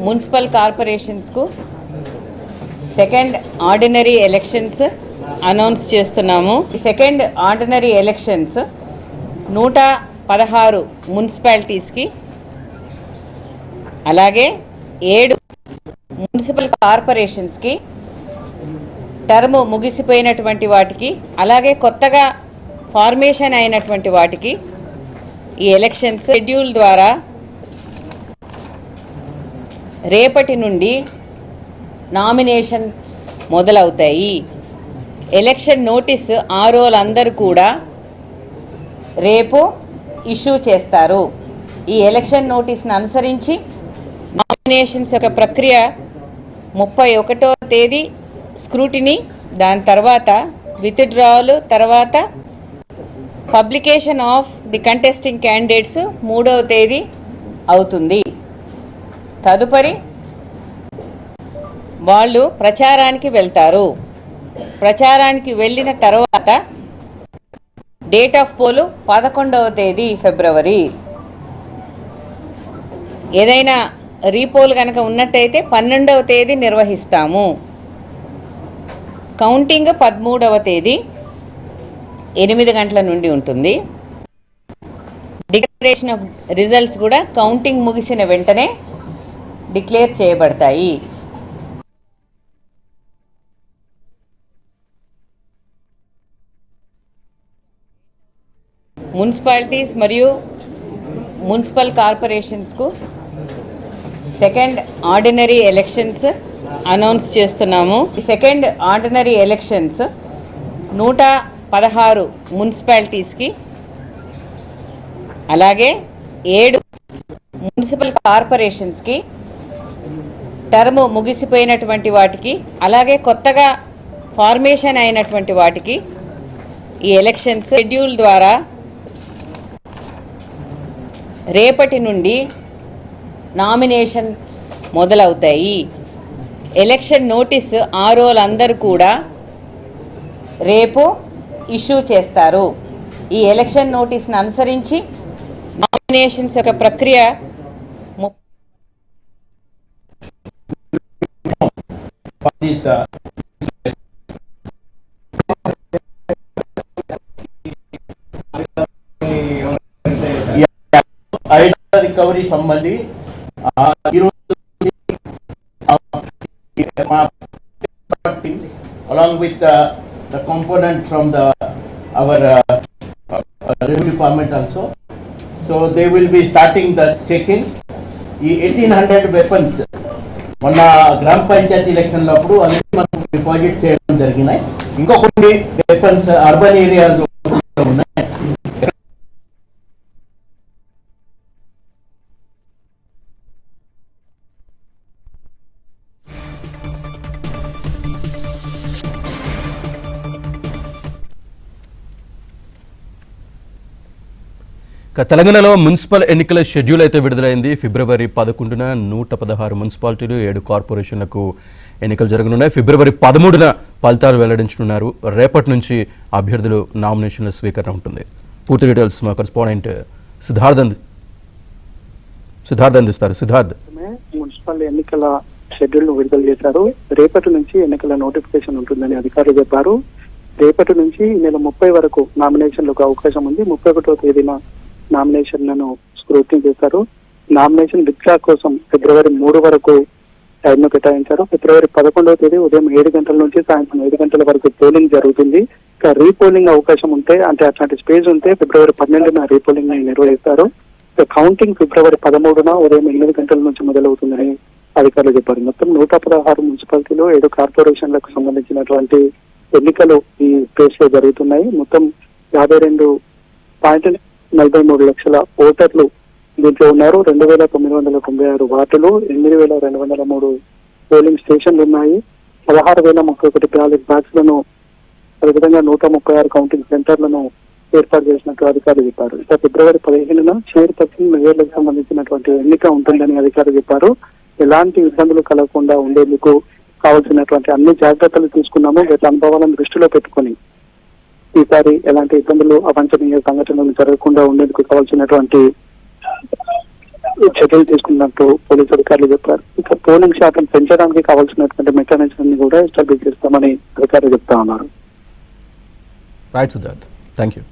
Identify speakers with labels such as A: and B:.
A: Municipal కార్పొరేషన్స్కు second ordinary elections announce చేస్తున్నాము. Second ordinary elections 116 మున్సిపాలిటీస్కి, అలాగే 7 మున్సిపల్ కార్పొరేషన్స్కి, టర్మ్ ముగిసిపోయినటువంటి వాటికి, అలాగే కొత్తగా ఫార్మేషన్ అయినటువంటి వాటికి ఈ ఎలక్షన్స్ షెడ్యూల్ ద్వారా రేపటి నుండి నామినేషన్స్ మొదలవుతాయి. ఎలక్షన్ నోటీస్ ఆర్ఓలందరూ కూడా రేపు ఇష్యూ చేస్తారు. ఈ ఎలక్షన్ నోటీస్ను అనుసరించి నామినేషన్స్ యొక్క ప్రక్రియ 31వ తేదీ స్క్రూటినీ, దాని తర్వాత విత్డ్రావల్, తర్వాత publication of the contesting candidates 3వ తేదీ అవుతుంది. తదుపరి వాళ్ళు ప్రచారానికి వెళ్తారు. ప్రచారానికి వెళ్ళిన తర్వాత డేట్ ఆఫ్ పోలు 11వ తేదీ ఫిబ్రవరి. ఏదైనా రీపోల్ కనుక ఉన్నట్టయితే 12వ తేదీ నిర్వహిస్తాము. కౌంటింగ్ 13వ తేదీ 8 గంటల నుండి ఉంటుంది. డిక్లరేషన్ ఆఫ్ రిజల్ట్స్ కూడా కౌంటింగ్ ముగిసిన వెంటనే డిక్లేర్ చేయబడతాయి. మున్సిపాలిటీస్ మరియు మున్సిపల్ కార్పొరేషన్స్కు సెకండ్ ఆర్డినరీ ఎలక్షన్స్ అనౌన్స్ చేస్తున్నాము. ఈ సెకండ్ ఆర్డినరీ ఎలక్షన్స్ 116 మున్సిపాలిటీస్కి, అలాగే 7 మున్సిపల్ కార్పొరేషన్స్కి, టర్మ్ ముగిసిపోయినటువంటి వాటికి, అలాగే కొత్తగా ఫార్మేషన్ అయినటువంటి వాటికి ఈ ఎలక్షన్స్ షెడ్యూల్ ద్వారా రేపటి నుండి నామినేషన్స్ మొదలవుతాయి. ఎలక్షన్ నోటీస్ ఆర్ఓలందరూ కూడా రేపు ఇష్యూ చేస్తారు. ఈ ఎలక్షన్ నోటీస్ను అనుసరించి నామినేషన్స్ యొక్క ప్రక్రియ
B: 5 రికవరీ సంబంధి along with the component from our revenue department also, so they will be starting the checking. ఈ 1800 weapons మొన్న గ్రామ పంచాయతీ ఎలక్షన్ల అప్పుడు అన్ని మనం డిపాజిట్ చేయడం జరిగినాయి. ఇంకా కొన్ని వెపన్స్ అర్బన్ ఏరియాస్ ఉన్నాయి.
C: తెలంగాణలో మున్సిపల్ ఎన్నికల షెడ్యూల్ అయితే విడుదలైంది. ఫిబ్రవరి 11న 116 మున్సిపాలిటీలు, 7 కార్పొరేషన్లకు ఎన్నికలు జరగనున్నాయి. ఫిబ్రవరి 13న ఫలితాలు వెల్లడించనున్నారు. రేపటి నుంచి అభ్యర్థులు నామినేషన్ల స్వీకరణ ఉంటుంది. పూర్తి డీటెయిల్స్ మా కరెస్పాండెంట్ సిద్ధార్థ్ అందిస్తారు. సిద్ధార్థ్,
D: మున్సిపల్ ఎన్నికల షెడ్యూల్ విడుదల చేశారు. రేపటి నుంచి ఎన్నికల నోటిఫికేషన్ ఉంటుందని అధికారులు చెప్పారు. రేపటి నుంచి ఈ నెల 30 వరకు నామినేషన్లకు అవకాశం ఉంది. 31వ తేదీన నామినేషన్లను స్క్రూటినీ చేశారు. నామినేషన్ విత్డ్రా కోసం ఫిబ్రవరి 3 వరకు టైంను కేటాయించారు. ఫిబ్రవరి 11వ తేదీ ఉదయం 7 గంటల నుంచి సాయంత్రం 5 గంటల వరకు పోలింగ్ జరుగుతుంది. ఇక రీపోలింగ్ అవకాశం ఉంటే, అంటే అట్లాంటి స్పేస్ ఉంటే ఫిబ్రవరి 12న రీపోలింగ్ నిర్వహిస్తారు. ఇక కౌంటింగ్ ఫిబ్రవరి 13న ఉదయం 8 గంటల నుంచి మొదలవుతుందని అధికారులు చెప్పారు. మొత్తం 116 మున్సిపాలిటీలు, 7 కార్పొరేషన్లకు సంబంధించినటువంటి ఎన్నికలు ఈ స్పేస్ లో జరుగుతున్నాయి. మొత్తం 52.43 లక్షల ఓటర్లు దీంట్లో ఉన్నారు. 2,996 వార్డులు, 8,203 పోలింగ్ స్టేషన్లు ఉన్నాయి. 16,031 బ్యాలెట్ బ్యాగ్స్లను, అదేవిధంగా 136 కౌంటింగ్ సెంటర్లను ఏర్పాటు చేసినట్టు అధికారులు చెప్పారు. ఇక ఫిబ్రవరి 15న చైర్పర్సన్, మేయర్లకు సంబంధించినటువంటి ఎన్నిక ఉంటుందని అధికారులు చెప్పారు. ఎలాంటి ఇబ్బందులు కలగకుండా ఉండేందుకు కావాల్సినటువంటి అన్ని జాగ్రత్తలు తీసుకున్నాము. గత అనుభవాలను దృష్టిలో పెట్టుకుని ఈసారి ఎలాంటి ఇబ్బందులు, అవాంఛనీయ సంఘటనలు జరగకుండా ఉండేందుకు కావాల్సినటువంటి చర్యలు తీసుకున్నట్టు పోలీసు అధికారులు చెప్పారు. ఇక పోలింగ్ శాతం పెంచడానికి కావాల్సినటువంటి మెకానిజం కూడా ఎస్టాబ్లిష్ చేస్తామని అధికారులు చెప్తా ఉన్నారు.
C: Right Siddharth, thank you.